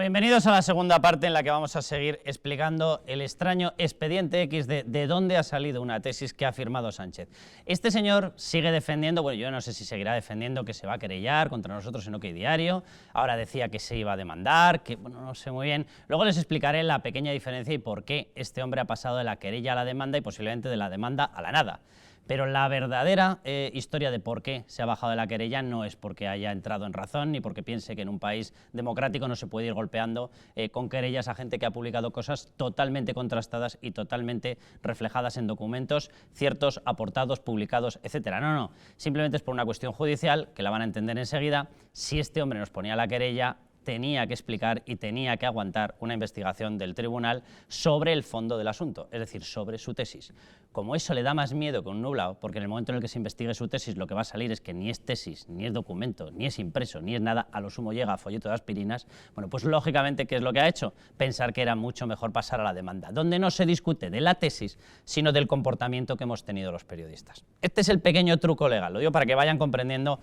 Bueno, bienvenidos a la segunda parte en la que vamos a seguir explicando el extraño expediente X de dónde ha salido una tesis que ha firmado Sánchez. Este señor sigue defendiendo, bueno, yo no sé si seguirá defendiendo que se va a querellar contra nosotros en OK Diario, ahora decía que se iba a demandar, que bueno, no sé muy bien. Luego les explicaré la pequeña diferencia y por qué este hombre ha pasado de la querella a la demanda y posiblemente de la demanda a la nada. Pero la verdadera historia de por qué se ha bajado de la querella no es porque haya entrado en razón ni porque piense que en un país democrático no se puede ir golpeando con querellas a gente que ha publicado cosas totalmente contrastadas y totalmente reflejadas en documentos ciertos, aportados, publicados, etcétera. No, simplemente es por una cuestión judicial que la van a entender enseguida. Si este hombre nos ponía la querella, tenía que explicar y tenía que aguantar una investigación del tribunal sobre el fondo del asunto, es decir, sobre su tesis. Como eso le da más miedo que un nublado, porque en el momento en el que se investigue su tesis lo que va a salir es que ni es tesis, ni es documento, ni es impreso, ni es nada, a lo sumo llega a folleto de aspirinas, bueno, pues lógicamente, ¿qué es lo que ha hecho? Pensar que era mucho mejor pasar a la demanda, donde no se discute de la tesis, sino del comportamiento que hemos tenido los periodistas. Este es el pequeño truco legal, lo digo para que vayan comprendiendo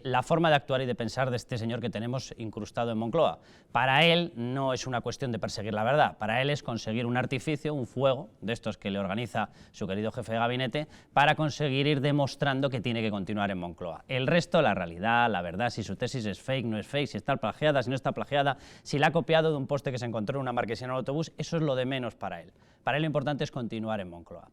la forma de actuar y de pensar de este señor que tenemos incrustado en Moncloa. Para él no es una cuestión de perseguir la verdad, para él es conseguir un artificio, un fuego, de estos que le organiza su querido jefe de gabinete, para conseguir ir demostrando que tiene que continuar en Moncloa. El resto, la realidad, la verdad, si su tesis es fake, no es fake, si está plagiada, si no está plagiada, si la ha copiado de un poste que se encontró en una marquesina en el autobús, eso es lo de menos para él. Para él lo importante es continuar en Moncloa.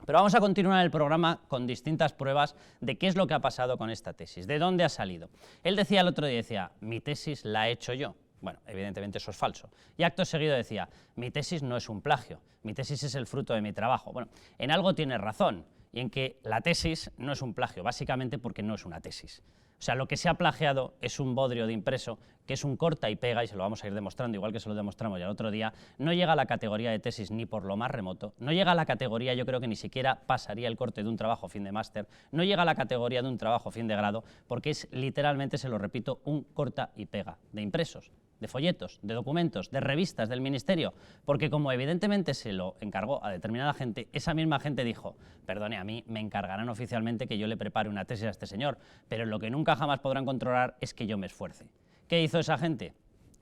Pero vamos a continuar el programa con distintas pruebas de qué es lo que ha pasado con esta tesis, de dónde ha salido. Él decía el otro día, decía, mi tesis la he hecho yo. Bueno, evidentemente eso es falso. Y acto seguido decía, mi tesis no es un plagio, mi tesis es el fruto de mi trabajo. Bueno, en algo tiene razón, y en que la tesis no es un plagio, básicamente porque no es una tesis. O sea, lo que se ha plagiado es un bodrio de impreso, que es un corta y pega, y se lo vamos a ir demostrando, igual que se lo demostramos ya el otro día, no llega a la categoría de tesis ni por lo más remoto, no llega a la categoría, yo creo que ni siquiera pasaría el corte de un trabajo fin de máster, no llega a la categoría de un trabajo fin de grado, porque es literalmente, se lo repito, un corta y pega de impresos, de folletos, de documentos, de revistas del ministerio, porque como evidentemente se lo encargó a determinada gente, esa misma gente dijo, perdone, a mí me encargarán oficialmente que yo le prepare una tesis a este señor, pero lo que nunca jamás podrán controlar es que yo me esfuerce. ¿Qué hizo esa gente?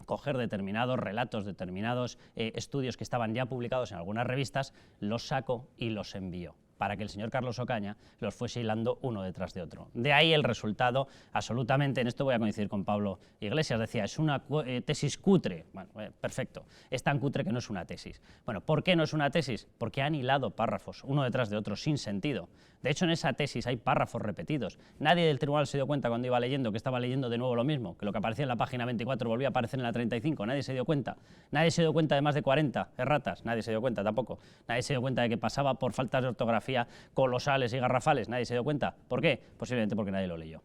Coger determinados relatos, determinados estudios que estaban ya publicados en algunas revistas, los sacó y los envió, para que el señor Carlos Ocaña los fuese hilando uno detrás de otro. De ahí el resultado, absolutamente, en esto voy a coincidir con Pablo Iglesias, decía, es una tesis cutre. Bueno, perfecto, es tan cutre que no es una tesis. Bueno, ¿por qué no es una tesis? Porque han hilado párrafos uno detrás de otro sin sentido. De hecho, en esa tesis hay párrafos repetidos. Nadie del tribunal se dio cuenta cuando iba leyendo que estaba leyendo de nuevo lo mismo, que lo que aparecía en la página 24 volvía a aparecer en la 35. Nadie se dio cuenta. Nadie se dio cuenta de más de 40 erratas. Nadie se dio cuenta tampoco. Nadie se dio cuenta de que pasaba por faltas de ortografía colosales y garrafales. Nadie se dio cuenta. ¿Por qué? Posiblemente porque nadie lo leyó.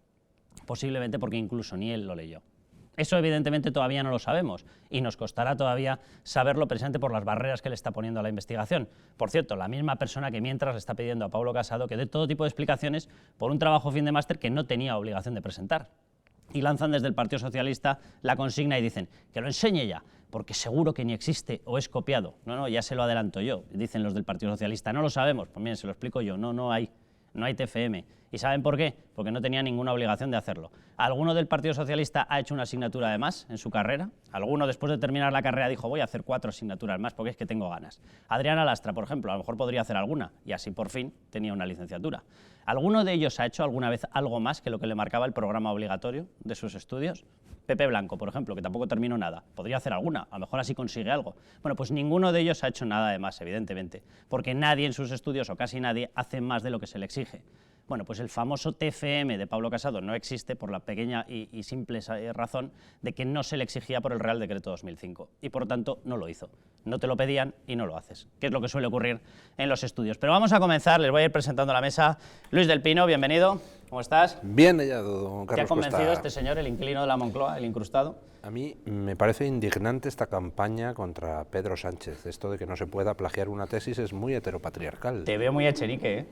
Posiblemente porque incluso ni él lo leyó. Eso evidentemente todavía no lo sabemos y nos costará todavía saberlo precisamente por las barreras que le está poniendo a la investigación. Por cierto, la misma persona que mientras le está pidiendo a Pablo Casado que dé todo tipo de explicaciones por un trabajo fin de máster que no tenía obligación de presentar. Y lanzan desde el Partido Socialista la consigna y dicen que lo enseñe ya, porque seguro que ni existe o es copiado. No, ya se lo adelanto yo, dicen los del Partido Socialista. No lo sabemos, pues miren, se lo explico yo, no hay TFM. ¿Y saben por qué? Porque no tenía ninguna obligación de hacerlo. ¿Alguno del Partido Socialista ha hecho una asignatura de más en su carrera? ¿Alguno después de terminar la carrera dijo voy a hacer 4 asignaturas más porque es que tengo ganas? Adriana Lastra, por ejemplo, a lo mejor podría hacer alguna y así por fin tenía una licenciatura. ¿Alguno de ellos ha hecho alguna vez algo más que lo que le marcaba el programa obligatorio de sus estudios? Pepe Blanco, por ejemplo, que tampoco terminó nada, podría hacer alguna, a lo mejor así consigue algo. Bueno, pues ninguno de ellos ha hecho nada de más, evidentemente, porque nadie en sus estudios, o casi nadie, hace más de lo que se le exige. Bueno, pues el famoso TFM de Pablo Casado no existe por la pequeña y simple razón de que no se le exigía por el Real Decreto 2005 y por lo tanto no lo hizo. No te lo pedían y no lo haces, que es lo que suele ocurrir en los estudios. Pero vamos a comenzar, les voy a ir presentando la mesa. Luis del Pino, bienvenido, ¿cómo estás? Bien hallado, don Carlos. ¿Te ha convencido Cuesta este señor, el inquilino de la Moncloa, el incrustado? A mí me parece indignante esta campaña contra Pedro Sánchez. Esto de que no se pueda plagiar una tesis es muy heteropatriarcal. Te veo muy Echenique, ¿eh?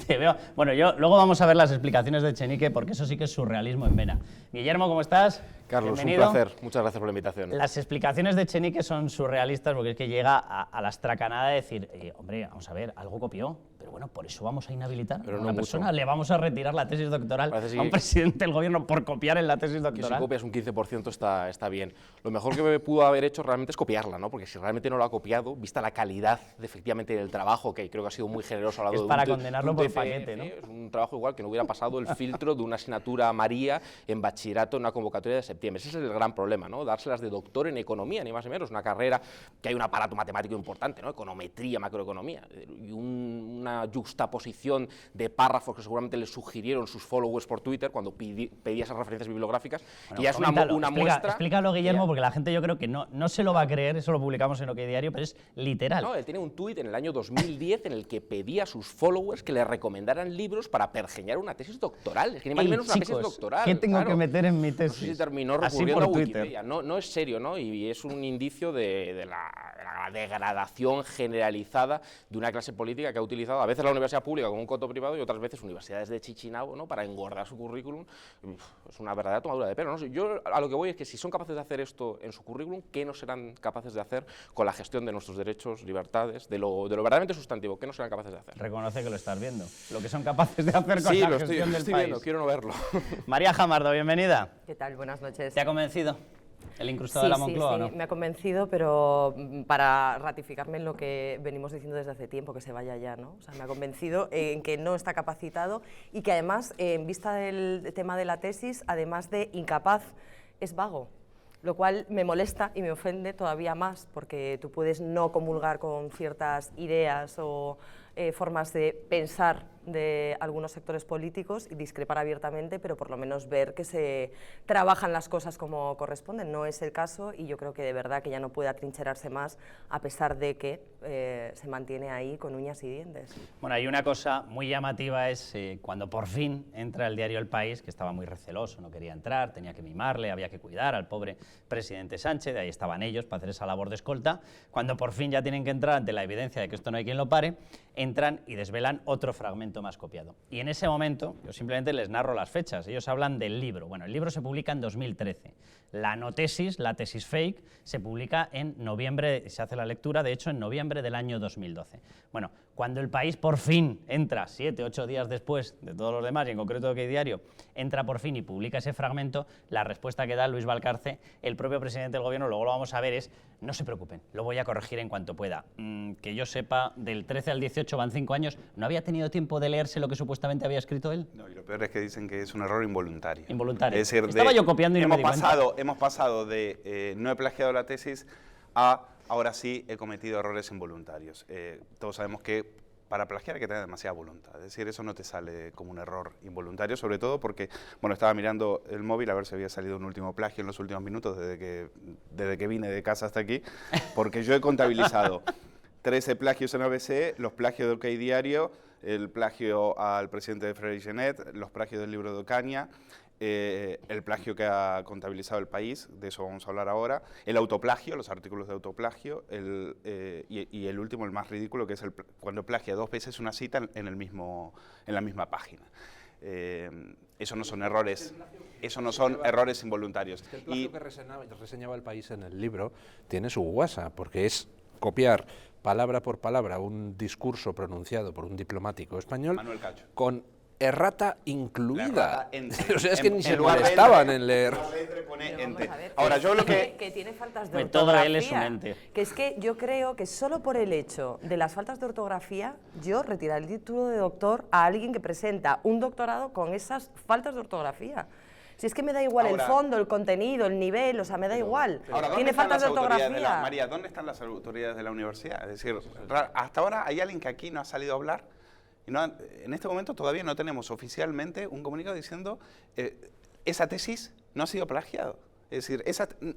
Te veo. Bueno, luego vamos a ver las explicaciones de Echenique, porque eso sí que es surrealismo en vena. Guillermo, ¿cómo estás? Carlos, bienvenido. un placer. Muchas gracias por la invitación. Las explicaciones de Chenique son surrealistas porque es que llega a la estracanada de decir, hombre, vamos a ver, algo copió, pero bueno, por eso vamos a inhabilitar a una persona, le vamos a retirar la tesis doctoral a un presidente del gobierno por copiar en la tesis doctoral. Que si copias un 15% está bien. Lo mejor que pudo haber hecho realmente es copiarla, ¿no? Porque si realmente no lo ha copiado, vista la calidad efectivamente del trabajo, que creo que ha sido muy generoso al lado es para condenarlo por paquete, ¿no? Es un trabajo igual que no hubiera pasado el filtro de una asignatura María en bachillerato en una convocatoria de septiembre. Ese es el gran problema, ¿no? Dárselas de doctor en economía, ni más ni menos, una carrera que hay un aparato matemático importante, ¿no? Econometría, macroeconomía, y una juxtaposición de párrafos que seguramente le sugirieron sus followers por Twitter cuando pedía esas referencias bibliográficas, bueno, y ya es una muestra... Explícalo, Guillermo, porque la gente yo creo que no se lo va a creer, eso lo publicamos en OK Diario, pero es literal. No, él tiene un tuit en el año 2010 en el que pedía a sus followers que le recomendaran libros para pergeñar una tesis doctoral. Es que ni más ni menos una tesis doctoral. ¿Qué tengo que meter en mi tesis? No sé si terminó recurriendo a Wikipedia. No es serio, ¿no? Y es un indicio de la degradación generalizada de una clase política que ha utilizado a veces la universidad pública como un coto privado y otras veces universidades de Chichinabo, ¿no? Para engordar su currículum. Es una verdadera tomadura de pelo, ¿no? Yo a lo que voy es que si son capaces de hacer esto en su currículum, ¿qué no serán capaces de hacer con la gestión de nuestros derechos, libertades, de lo verdaderamente sustantivo? ¿Qué no serán capaces de hacer? Reconoce que lo estás viendo, lo que son capaces de hacer con la gestión del país. Viendo, quiero no verlo. María Jamardo, bienvenida. ¿Qué tal? Buenas noches. ¿Te ha convencido el incrustado de la Moncloa o no? Sí, me ha convencido, pero para ratificarme en lo que venimos diciendo desde hace tiempo, que se vaya ya, ¿no? O sea, me ha convencido en que no está capacitado y que además, en vista del tema de la tesis, además de incapaz, es vago. Lo cual me molesta y me ofende todavía más, porque tú puedes no comulgar con ciertas ideas o formas de pensar de algunos sectores políticos y discrepar abiertamente, pero por lo menos ver que se trabajan las cosas como corresponden. No es el caso y yo creo que de verdad que ya no puede atrincherarse más a pesar de que se mantiene ahí con uñas y dientes. Bueno, hay una cosa muy llamativa es cuando por fin entra el diario El País, que estaba muy receloso, no quería entrar, tenía que mimarle, había que cuidar al pobre presidente Sánchez, de ahí estaban ellos para hacer esa labor de escolta. Cuando por fin ya tienen que entrar ante la evidencia de que esto no hay quien lo pare, entran y desvelan otro fragmento más copiado. Y en ese momento, yo simplemente les narro las fechas, ellos hablan del libro. Bueno, el libro se publica en 2013. La no tesis, la tesis fake, se publica en noviembre, se hace la lectura, de hecho, en noviembre del año 2012. Bueno, cuando El País por fin entra, 7 u 8 días después de todos los demás, y en concreto de OK Diario, entra por fin y publica ese fragmento, la respuesta que da Luis Valcarce, el propio presidente del gobierno, luego lo vamos a ver, es: no se preocupen, lo voy a corregir en cuanto pueda. Que yo sepa, del 13 al 18 van 5 años, ¿no había tenido tiempo de leerse lo que supuestamente había escrito él? No, y lo peor es que dicen que es un error involuntario. Involuntario. Es decir, estaba yo copiando y no me di cuenta. Hemos pasado de no he plagiado la tesis a ahora sí he cometido errores involuntarios. Todos sabemos que para plagiar hay que tener demasiada voluntad, es decir, eso no te sale como un error involuntario, sobre todo porque, bueno, estaba mirando el móvil a ver si había salido un último plagio en los últimos minutos desde que vine de casa hasta aquí, porque yo he contabilizado 13 plagios en ABC, los plagios de OK Diario, el plagio al presidente de Freire Genet, los plagios del libro de Ocaña, el plagio que ha contabilizado El País, de eso vamos a hablar ahora, el autoplagio, los artículos de autoplagio, y el último, el más ridículo, que es cuando plagia 2 veces una cita en la misma página. Eso no son errores, involuntarios. El plagio que reseñaba El País en el libro tiene su guasa, porque es copiar palabra por palabra un discurso pronunciado por un diplomático español Manuel Cacho, con errata incluida. O sea, es que ni se molestaban en leer. Ahora, yo lo que tiene faltas de ortografía. Todo él es su mente. Que es que yo creo que solo por el hecho de las faltas de ortografía, yo retirar el título de doctor a alguien que presenta un doctorado con esas faltas de ortografía. Si es que me da igual el fondo, el contenido, el nivel, o sea, me da igual. Ahora, tiene faltas de ortografía. María, ¿dónde están las autoridades de la universidad? Es decir, hasta ahora hay alguien que aquí no ha salido a hablar. Y no, en este momento todavía no tenemos oficialmente un comunicado diciendo esa tesis no ha sido plagiado. Es decir,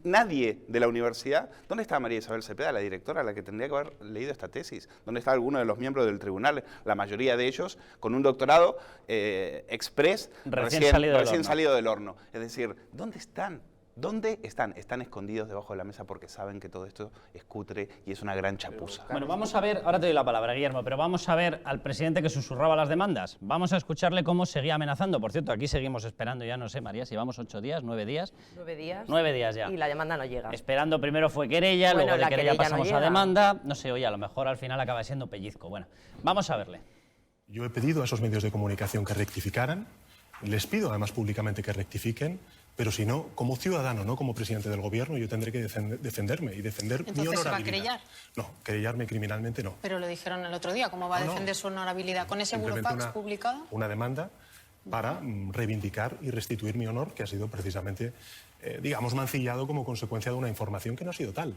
nadie de la universidad... ¿Dónde está María Isabel Cepeda, la directora, la que tendría que haber leído esta tesis? ¿Dónde está alguno de los miembros del tribunal? La mayoría de ellos con un doctorado express recién salido del horno. Es decir, ¿dónde están? ¿Dónde están? Están escondidos debajo de la mesa porque saben que todo esto es cutre y es una gran chapuza. Bueno, vamos a ver, ahora te doy la palabra, Guillermo, pero vamos a ver al presidente que susurraba las demandas. Vamos a escucharle cómo seguía amenazando. Por cierto, aquí seguimos esperando, ya no sé, María, si vamos 8 días, 9 días. 9 días. 9 días ya. Y la demanda no llega. Esperando, primero fue querella, Bueno, luego de la querella querella pasamos no a llega. demanda. No sé, oye, a lo mejor al final acaba siendo pellizco. Bueno, vamos a verle. Yo he pedido a esos medios de comunicación que rectificaran, les pido además públicamente que rectifiquen, pero si no, como ciudadano, no como presidente del gobierno, yo tendré que defenderme y defender mi honorabilidad. ¿Entonces se va a querellar? No, querellarme criminalmente no. Pero lo dijeron el otro día, ¿cómo va a defender su honorabilidad? ¿Con ese Simplemente burofax publicado? Una demanda para reivindicar y restituir mi honor, que ha sido precisamente, digamos, mancillado como consecuencia de una información que no ha sido tal.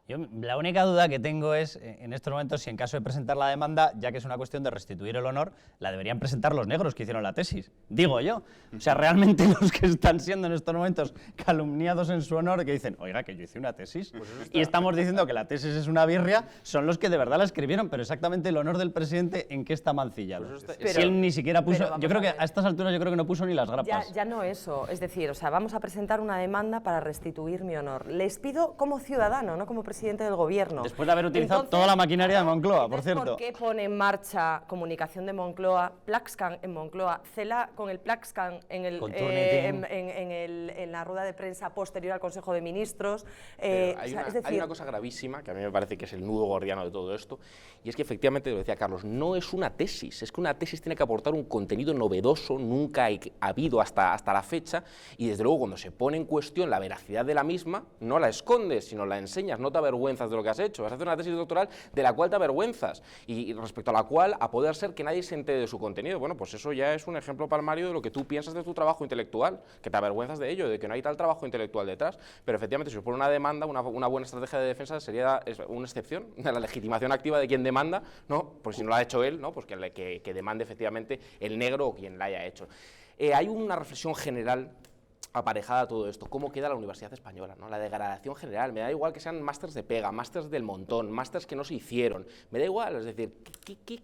Yo, la única duda que tengo es, en estos momentos, si en caso de presentar la demanda, ya que es una cuestión de restituir el honor, la deberían presentar los negros que hicieron la tesis, digo yo. O sea, realmente los que están siendo en estos momentos calumniados en su honor, que dicen, oiga, que yo hice una tesis, y estamos diciendo que la tesis es una birria, son los que de verdad la escribieron, pero exactamente el honor del presidente, ¿en qué está mancillado? Si él ni siquiera puso, yo creo que a estas alturas yo creo que no puso ni las grapas. Ya no eso, es decir, o sea, vamos a presentar una demanda para restituir mi honor. Les pido como ciudadano, no como presidente del gobierno. Después de haber utilizado toda la maquinaria de Moncloa, por cierto. ¿Por qué pone en marcha comunicación de Moncloa, Plaxcan en Moncloa, Cela con el Plaxcan en la rueda de prensa posterior al Consejo de Ministros? Hay una cosa gravísima, que a mí me parece que es el nudo gordiano de todo esto, y es que efectivamente, lo decía Carlos, no es una tesis, es que una tesis tiene que aportar un contenido novedoso, nunca ha habido hasta la fecha, y desde luego cuando se pone en cuestión la veracidad de la misma, no la escondes, sino la enseñas, no te avergüenzas de lo que has hecho, vas a hacer una tesis doctoral de la cual te avergüenzas, y respecto a la cual, a poder ser que nadie se entere de su contenido, bueno, pues eso ya es un ejemplo palmario de lo que tú piensas de tu trabajo intelectual, que te avergüenzas de ello, de que no hay tal trabajo intelectual detrás, pero efectivamente si supone una demanda, una buena estrategia de defensa sería una excepción de la legitimación activa de quien demanda, ¿no? Pues si no lo ha hecho él, ¿no? Pues que demande efectivamente el negro o quien la haya hecho. Hay una reflexión general aparejada a todo esto, cómo queda la universidad española, ¿no? La degradación general, me da igual que sean másters de pega, másters del montón, másters que no se hicieron, me da igual, es decir, ¿qué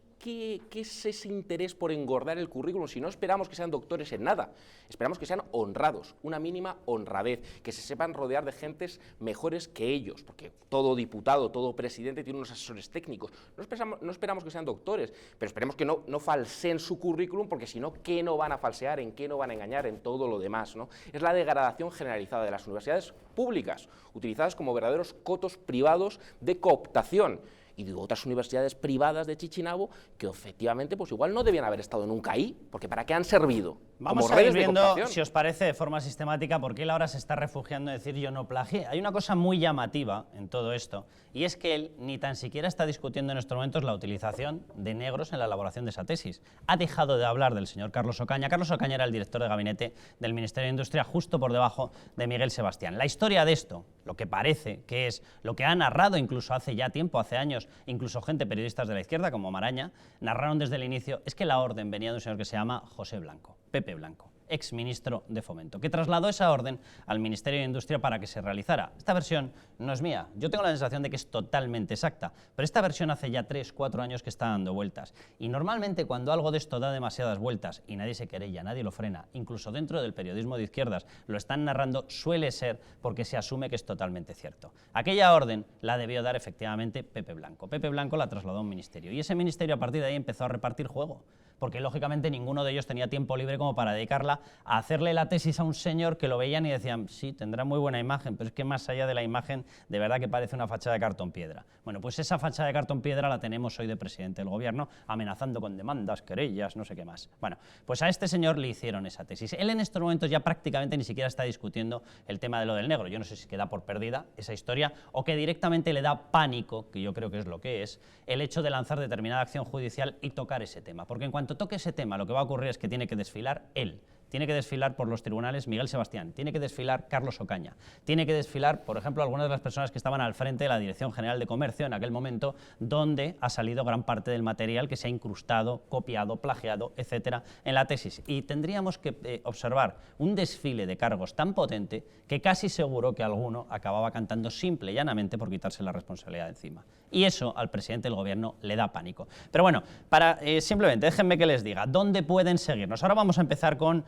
es ese interés por engordar el currículum si no esperamos que sean doctores en nada? Esperamos que sean honrados, una mínima honradez, que se sepan rodear de gentes mejores que ellos, porque todo diputado, todo presidente tiene unos asesores técnicos. No esperamos que sean doctores, pero esperemos que no falseen su currículum, porque si no, ¿qué no van a falsear? ¿En qué no van a engañar? En todo lo demás, ¿no? Es la degradación generalizada de las universidades públicas, utilizadas como verdaderos cotos privados de cooptación, y de otras universidades privadas de Chichinabo que efectivamente pues igual no debían haber estado nunca ahí, porque ¿para qué han servido? Vamos a ir viendo, si os parece, de forma sistemática, por qué él ahora se está refugiando en decir yo no plagié. Hay una cosa muy llamativa en todo esto, y es que él ni tan siquiera está discutiendo en estos momentos la utilización de negros en la elaboración de esa tesis. Ha dejado de hablar del señor Carlos Ocaña. Carlos Ocaña era el director de gabinete del Ministerio de Industria, justo por debajo de Miguel Sebastián. La historia de esto, lo que parece que es lo que ha narrado incluso hace ya tiempo, hace años, incluso gente, periodistas de la izquierda, como Maraña, narraron desde el inicio, es que la orden venía de un señor que se llama José Blanco, Pepe Blanco, exministro de Fomento, que trasladó esa orden al Ministerio de Industria para que se realizara. Esta versión no es mía, yo tengo la sensación de que es totalmente exacta, pero esta versión hace ya 3 o 4 años que está dando vueltas, y normalmente cuando algo de esto da demasiadas vueltas y nadie se querella, nadie lo frena, incluso dentro del periodismo de izquierdas lo están narrando, suele ser porque se asume que es totalmente cierto. Aquella orden la debió dar efectivamente Pepe Blanco. Pepe Blanco la trasladó a un ministerio, y ese ministerio a partir de ahí empezó a repartir juego, porque lógicamente ninguno de ellos tenía tiempo libre como para dedicarla a hacerle la tesis a un señor que lo veían y decían, sí, tendrá muy buena imagen, pero es que más allá de la imagen, de verdad que parece una fachada de cartón piedra. Bueno, pues esa fachada de cartón piedra la tenemos hoy de presidente del gobierno, amenazando con demandas, querellas, no sé qué más. Bueno, pues a este señor le hicieron esa tesis. Él en estos momentos ya prácticamente ni siquiera está discutiendo el tema de lo del negro. Yo no sé si queda por perdida esa historia o que directamente le da pánico, que yo creo que es lo que es, el hecho de lanzar determinada acción judicial y tocar ese tema. Porque en cuanto toque ese tema, lo que va a ocurrir es que tiene que desfilar él. Tiene que desfilar por los tribunales Miguel Sebastián, tiene que desfilar Carlos Ocaña, tiene que desfilar, por ejemplo, algunas de las personas que estaban al frente de la Dirección General de Comercio en aquel momento, donde ha salido gran parte del material que se ha incrustado, copiado, plagiado, etcétera, en la tesis. Y tendríamos que observar un desfile de cargos tan potente que casi seguro que alguno acababa cantando simple y llanamente por quitarse la responsabilidad de encima. Y eso al presidente del gobierno le da pánico. Pero bueno, simplemente déjenme que les diga dónde pueden seguirnos. Ahora vamos a empezar con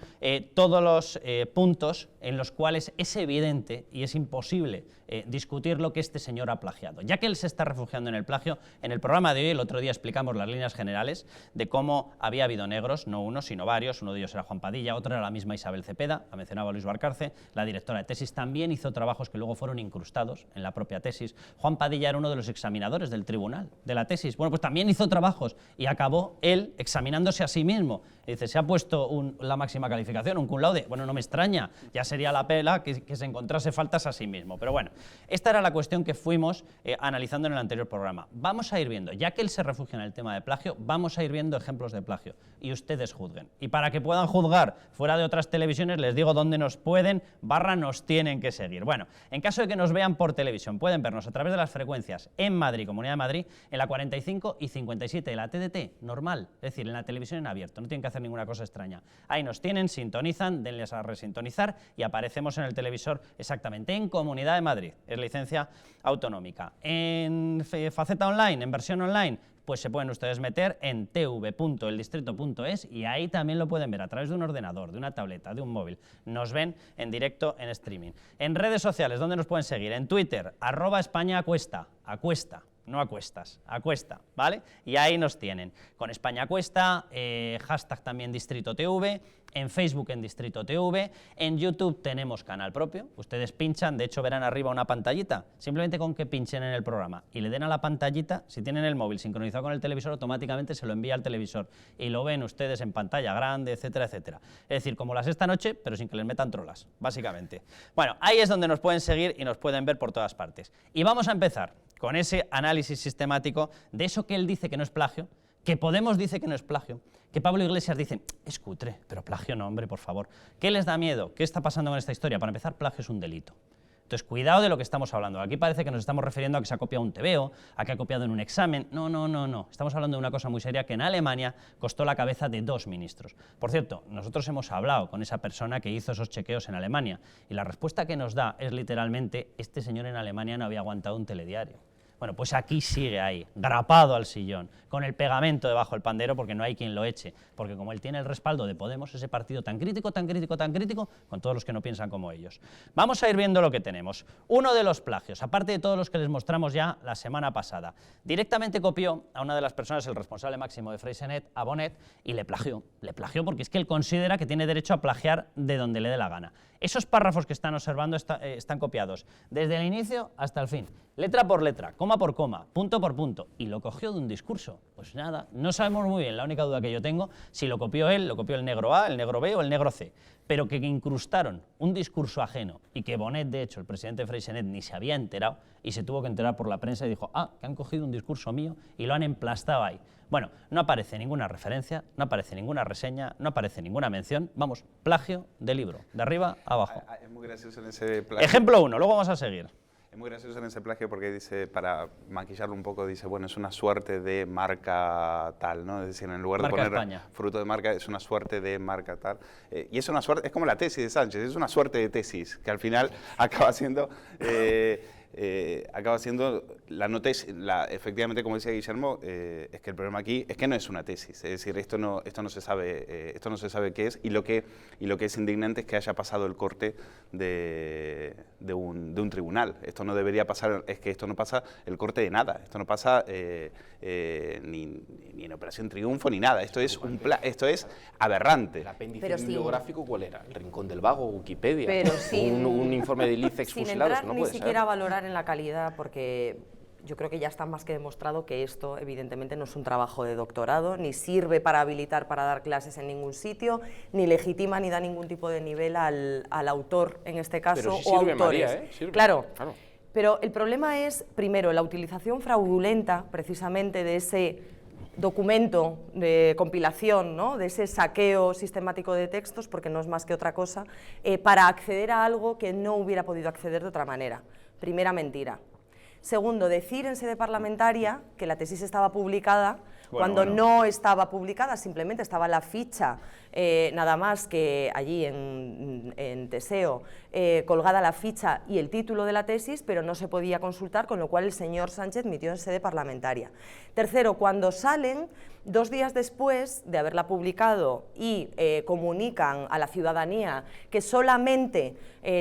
todos los puntos en los cuales es evidente y es imposible discutir lo que este señor ha plagiado. Ya que él se está refugiando en el plagio, en el programa de hoy, el otro día explicamos las líneas generales de cómo había habido negros, no uno, sino varios. Uno de ellos era Juan Padilla, otro era la misma Isabel Cepeda, la mencionaba Luis Valcarce, la directora de Tesis, también hizo trabajos que luego fueron incrustados en la propia Tesis. Juan Padilla era uno de los examinadores del tribunal de la Tesis. Bueno, pues también hizo trabajos y acabó él examinándose a sí mismo. Y dice, se ha puesto la máxima calificación, un cum laude. Bueno, no me extraña, ya sería la pela que se encontrase faltas a sí mismo. Pero bueno, esta era la cuestión que fuimos analizando en el anterior programa. Vamos a ir viendo, ya que él se refugia en el tema de plagio, vamos a ir viendo ejemplos de plagio y ustedes juzguen. Y para que puedan juzgar fuera de otras televisiones, les digo dónde nos pueden / nos tienen que seguir. Bueno, en caso de que nos vean por televisión, pueden vernos a través de las frecuencias en Madrid, Comunidad de Madrid, en la 45 y 57 de la TDT, normal, es decir, en la televisión en abierto, no tienen que hacer ninguna cosa extraña. Ahí nos tienen, sintonizan, denles a resintonizar y aparecemos en el televisor exactamente en Comunidad de Madrid, es licencia autonómica. En faceta online, en versión online, pues se pueden ustedes meter en tv.eldistrito.es y ahí también lo pueden ver a través de un ordenador, de una tableta, de un móvil. Nos ven en directo en streaming. En redes sociales, ¿dónde nos pueden seguir? En Twitter, @EspañaAcuesta, acuesta. No a cuestas, a cuesta, ¿vale? Y ahí nos tienen, con España a Cuesta, hashtag también Distrito TV, en Facebook en Distrito TV, en YouTube tenemos canal propio, ustedes pinchan, de hecho verán arriba una pantallita, simplemente con que pinchen en el programa y le den a la pantallita, si tienen el móvil sincronizado con el televisor, automáticamente se lo envía al televisor y lo ven ustedes en pantalla grande, etcétera, etcétera. Es decir, como las esta noche, pero sin que les metan trolas, básicamente. Bueno, ahí es donde nos pueden seguir y nos pueden ver por todas partes. Y vamos a empezar con ese análisis sistemático de eso que él dice que no es plagio, que Podemos dice que no es plagio, que Pablo Iglesias dice, es cutre, pero plagio no, hombre, por favor. ¿Qué les da miedo? ¿Qué está pasando con esta historia? Para empezar, plagio es un delito. Entonces, cuidado de lo que estamos hablando. Aquí parece que nos estamos refiriendo a que se ha copiado un TVO, a que ha copiado en un examen. No, no, no, no. Estamos hablando de una cosa muy seria que en Alemania costó la cabeza de 2 ministros. Por cierto, nosotros hemos hablado con esa persona que hizo esos chequeos en Alemania y la respuesta que nos da es literalmente, este señor en Alemania no había aguantado un telediario. Bueno, pues aquí sigue ahí, grapado al sillón, con el pegamento debajo del pandero porque no hay quien lo eche, porque como él tiene el respaldo de Podemos, ese partido tan crítico, tan crítico, tan crítico, con todos los que no piensan como ellos. Vamos a ir viendo lo que tenemos. Uno de los plagios, aparte de todos los que les mostramos ya la semana pasada, directamente copió a una de las personas, el responsable máximo de Freixenet, a Bonet, y le plagió porque es que él considera que tiene derecho a plagiar de donde le dé la gana. Esos párrafos que están observando están copiados desde el inicio hasta el fin, letra por letra, coma por coma, punto por punto, y lo cogió de un discurso. Pues nada, no sabemos muy bien, la única duda que yo tengo, si lo copió él, lo copió el negro A, el negro B o el negro C, pero que incrustaron un discurso ajeno y que Bonet, de hecho, el presidente de Freixenet, ni se había enterado y se tuvo que enterar por la prensa y dijo, que han cogido un discurso mío y lo han emplastado ahí. Bueno, no aparece ninguna referencia, no aparece ninguna reseña, no aparece ninguna mención, vamos, plagio de libro, de arriba a abajo. Es muy gracioso en ese plagio. Ejemplo 1, luego vamos a seguir. Es muy gracioso en ese plagio porque dice, para maquillarlo un poco, dice, bueno, es una suerte de marca tal, ¿no? Es decir, en lugar de poner España. Fruto de marca, es una suerte de marca tal. Y es una suerte, es como la tesis de Sánchez, es una suerte de tesis, que al final acaba siendo la no tesis, efectivamente, como decía Guillermo, es que el problema aquí es que no es una tesis, es decir, esto no se sabe qué es, y lo que es indignante es que haya pasado el corte de un tribunal. Esto no debería pasar, es que esto no pasa el corte de nada, esto no pasa ni en Operación Triunfo ni nada, esto es aberrante. ¿El apéndice bibliográfico cuál era? ¿El Rincón del Vago, Wikipedia? Pero un informe de ICEX sin fusilado, entrar no ni puede siquiera ser. a valorar en la calidad, porque yo creo que ya está más que demostrado que esto evidentemente no es un trabajo de doctorado, ni sirve para habilitar para dar clases en ningún sitio, ni legitima ni da ningún tipo de nivel al autor, en este caso, pero sí o sirve, autores. María, sirve. Claro. Pero el problema es, primero, la utilización fraudulenta, precisamente, de ese documento de compilación, ¿no? De ese saqueo sistemático de textos, porque no es más que otra cosa, para acceder a algo que no hubiera podido acceder de otra manera. Primera mentira. Segundo, decir en sede parlamentaria que la tesis estaba publicada cuando bueno. no estaba publicada, simplemente estaba la ficha, nada más que allí en Teseo, colgada la ficha y el título de la tesis, pero no se podía consultar, con lo cual el señor Sánchez mintió en sede parlamentaria. Tercero, cuando salen, 2 días después de haberla publicado y comunican a la ciudadanía que solamente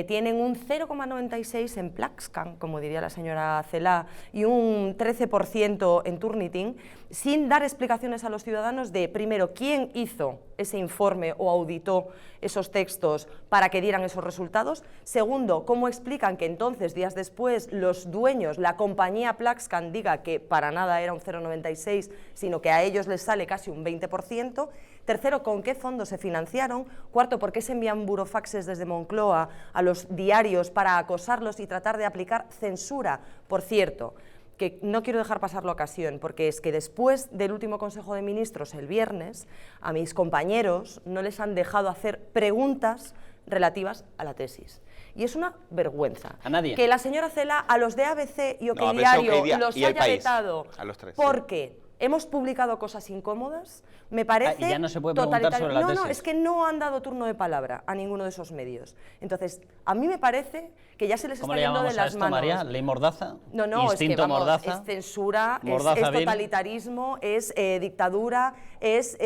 tienen un 0,96 en Plaxcan, como diría la señora Celaá, y un 13% en Turnitin, sin dar explicaciones a los ciudadanos de, primero, quién hizo ese informe o auditó esos textos para que dieran esos resultados. Segundo, cómo explican que entonces, días después, los dueños, la compañía Plaxcan, diga que para nada era un 0,96, sino que a ellos les sale casi un 20%. Tercero, ¿con qué fondos se financiaron? Cuarto, ¿por qué se envían burofaxes desde Moncloa a los diarios para acosarlos y tratar de aplicar censura? Por cierto, que no quiero dejar pasar la ocasión, porque es que después del último Consejo de Ministros el viernes, a mis compañeros no les han dejado hacer preguntas relativas a la tesis. Y es una vergüenza. A nadie. Que la señora Celaá a los de ABC y OK No, ABC, Diario OK Dia- los y El haya País. vetado A los tres, sí. porque hemos publicado cosas incómodas, me parece y ya no se puede preguntar totalitario. sobre la No, tesis. es que no han dado turno de palabra a ninguno de esos medios. Entonces, a mí me parece que ya se les ¿Cómo está le yendo de llamamos a las esto, manos. María? ¿Ley mordaza? No, no, ¿Instinto es que vamos, mordaza? es censura, ¿Mordaza es vil? totalitarismo, es dictadura, es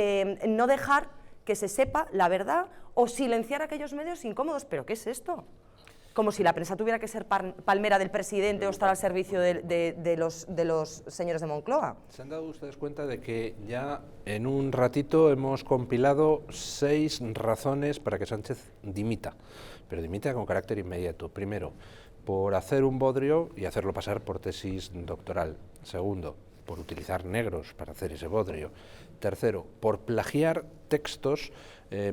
no dejar que se sepa la verdad o silenciar aquellos medios incómodos. ¿Pero qué es esto? Como si la prensa tuviera que ser palmera del presidente o estar al servicio de los señores de Moncloa. ¿Se han dado ustedes cuenta de que ya en un ratito hemos compilado 6 razones para que Sánchez dimita? Pero dimita con carácter inmediato. Primero, por hacer un bodrio y hacerlo pasar por tesis doctoral. Segundo, por utilizar negros para hacer ese bodrio. Tercero, por plagiar textos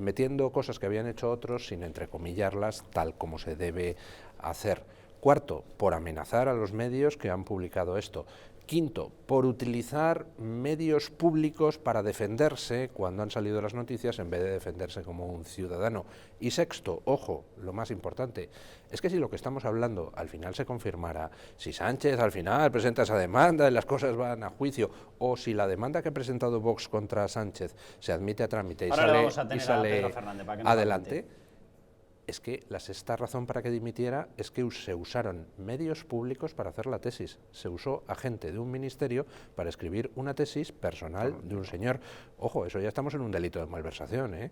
metiendo cosas que habían hecho otros sin entrecomillarlas tal como se debe hacer. Cuarto, por amenazar a los medios que han publicado esto. Quinto, por utilizar medios públicos para defenderse cuando han salido las noticias en vez de defenderse como un ciudadano. Y sexto, ojo, lo más importante, es que si lo que estamos hablando al final se confirmara, si Sánchez al final presenta esa demanda y las cosas van a juicio, o si la demanda que ha presentado Vox contra Sánchez se admite a trámite y Ahora le sale, vamos a tener a Pedro Fernández para que nos adelante, es que la sexta razón para que dimitiera es que se usaron medios públicos para hacer la tesis. Se usó a gente de un ministerio para escribir una tesis personal de un señor. Ojo, eso ya estamos en un delito de malversación, ¿eh?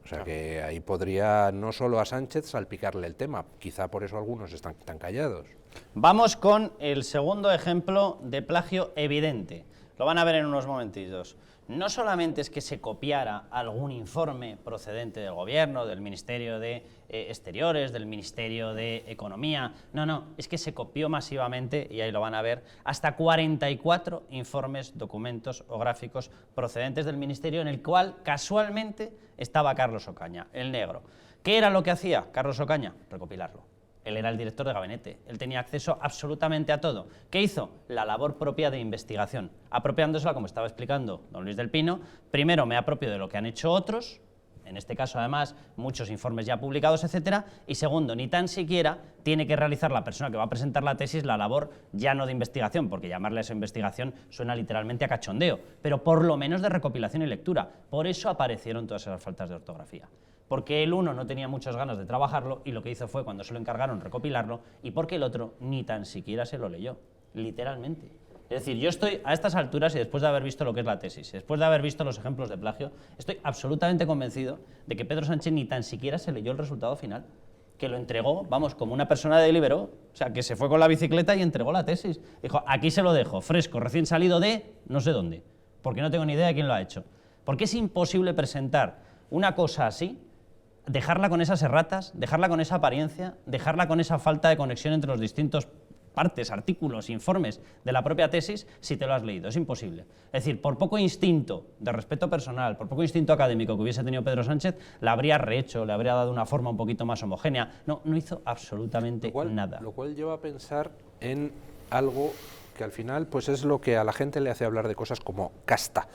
O sea que ahí podría no solo a Sánchez salpicarle el tema, quizá por eso algunos están tan callados. Vamos con el segundo ejemplo de plagio evidente. Lo van a ver en unos momentitos. No solamente es que se copiara algún informe procedente del Gobierno, del Ministerio de Exteriores, del Ministerio de Economía, no, es que se copió masivamente, y ahí lo van a ver, hasta 44 informes, documentos o gráficos procedentes del Ministerio, en el cual casualmente estaba Carlos Ocaña, el negro. ¿Qué era lo que hacía Carlos Ocaña? Recopilarlo. Él era el director de gabinete, él tenía acceso absolutamente a todo. ¿Qué hizo? La labor propia de investigación, apropiándosela, como estaba explicando don Luis del Pino. Primero me apropio de lo que han hecho otros, en este caso además muchos informes ya publicados, etcétera, y segundo, ni tan siquiera tiene que realizar la persona que va a presentar la tesis la labor ya no de investigación, porque llamarle a esa investigación suena literalmente a cachondeo, pero por lo menos de recopilación y lectura. Por eso aparecieron todas esas faltas de ortografía. Porque el uno no tenía muchas ganas de trabajarlo y lo que hizo fue, cuando se lo encargaron, recopilarlo, y porque el otro ni tan siquiera se lo leyó, literalmente. Es decir, yo estoy a estas alturas, y después de haber visto lo que es la tesis, después de haber visto los ejemplos de plagio, estoy absolutamente convencido de que Pedro Sánchez ni tan siquiera se leyó el resultado final, que lo entregó, vamos, como una persona de Deliveroo, o sea, que se fue con la bicicleta y entregó la tesis. Dijo, aquí se lo dejo, fresco, recién salido de no sé dónde, porque no tengo ni idea de quién lo ha hecho. Porque es imposible presentar una cosa así, dejarla con esas erratas, dejarla con esa apariencia, dejarla con esa falta de conexión entre los distintos partes, artículos, informes de la propia tesis si te lo has leído. Es imposible. Es decir, por poco instinto de respeto personal, por poco instinto académico que hubiese tenido Pedro Sánchez, la habría rehecho, le habría dado una forma un poquito más homogénea. No hizo absolutamente nada. Lo cual lleva a pensar en algo que al final pues es lo que a la gente le hace hablar de cosas como casta,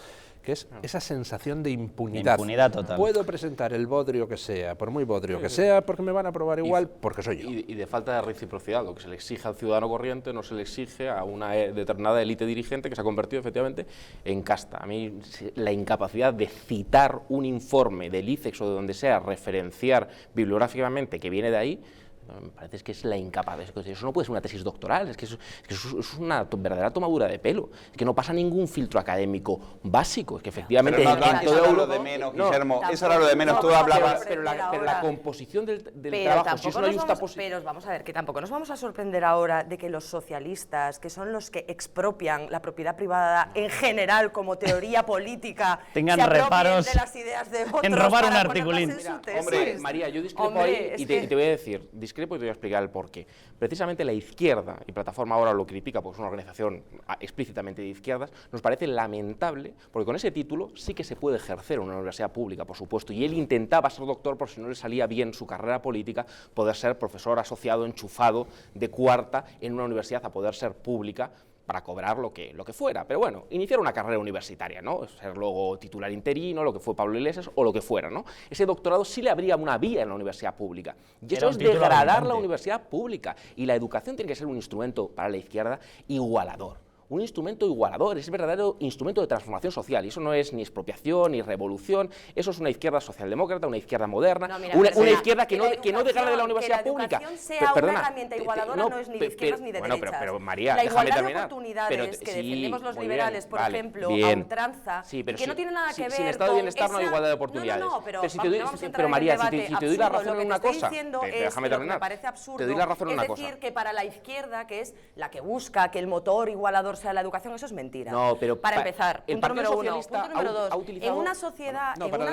que es esa sensación de impunidad. Impunidad total. Puedo presentar el bodrio que sea, por muy bodrio que sea, porque me van a aprobar igual, porque soy yo. Y de falta de reciprocidad, lo que se le exige al ciudadano corriente no se le exige a una determinada élite dirigente que se ha convertido efectivamente en casta. A mí la incapacidad de citar un informe del ICEX o de donde sea, referenciar bibliográficamente que viene de ahí, me parece que es la incapacidad. Eso no puede ser una tesis doctoral, es que eso es una verdadera tomadura de pelo. Es que no pasa ningún filtro académico básico. Es que efectivamente. Pero eso era lo de menos, Guillermo. Eso era lo de menos. Tú hablabas. Pero la composición del trabajo, si eso no ayuda Pero vamos a ver, que tampoco nos vamos a sorprender ahora de que los socialistas, que son los que expropian la propiedad privada en general como teoría política, tengan se apropien reparos de las ideas de otros en robar un para articulín. ponerlas en su tesis. Hombre, María, yo discrepo ahí y te voy a decir, discrepo y te voy a explicar el porqué. Precisamente la izquierda, y Plataforma ahora lo critica porque es una organización explícitamente de izquierdas, nos parece lamentable, porque con ese título sí que se puede ejercer en una universidad pública, por supuesto, y él intentaba ser doctor por si no le salía bien su carrera política, poder ser profesor asociado, enchufado de cuarta en una universidad a poder ser pública, para cobrar lo que fuera, pero bueno, iniciar una carrera universitaria, ¿no? Ser luego titular interino, lo que fue Pablo Iglesias o lo que fuera, ¿no? Ese doctorado sí le abría una vía en la universidad pública, y eso es degradar la universidad pública, y la educación tiene que ser un instrumento para la izquierda igualador. Un instrumento igualador, es el verdadero instrumento de transformación social, y eso no es ni expropiación ni revolución, eso es una izquierda socialdemócrata, una izquierda moderna, una izquierda que no degrade la universidad pública. Que la educación sea una herramienta igualadora no es ni de izquierdas ni de derechas. Bueno, pero María, la déjame igualdad terminar. de oportunidades que defendemos los liberales, por ejemplo, bien. a ultranza, Sí, pero que no tiene nada que ver sin estado de bienestar no hay igualdad de oportunidades. Pero María, si te doy la razón en una cosa, déjame terminar, te doy la razón en una cosa. Es decir, que para la izquierda, que es la que busca que el motor igualador sea la educación, eso es mentira. No, pero para empezar, punto número uno. Punto número dos, utilizado... en una sociedad... No, para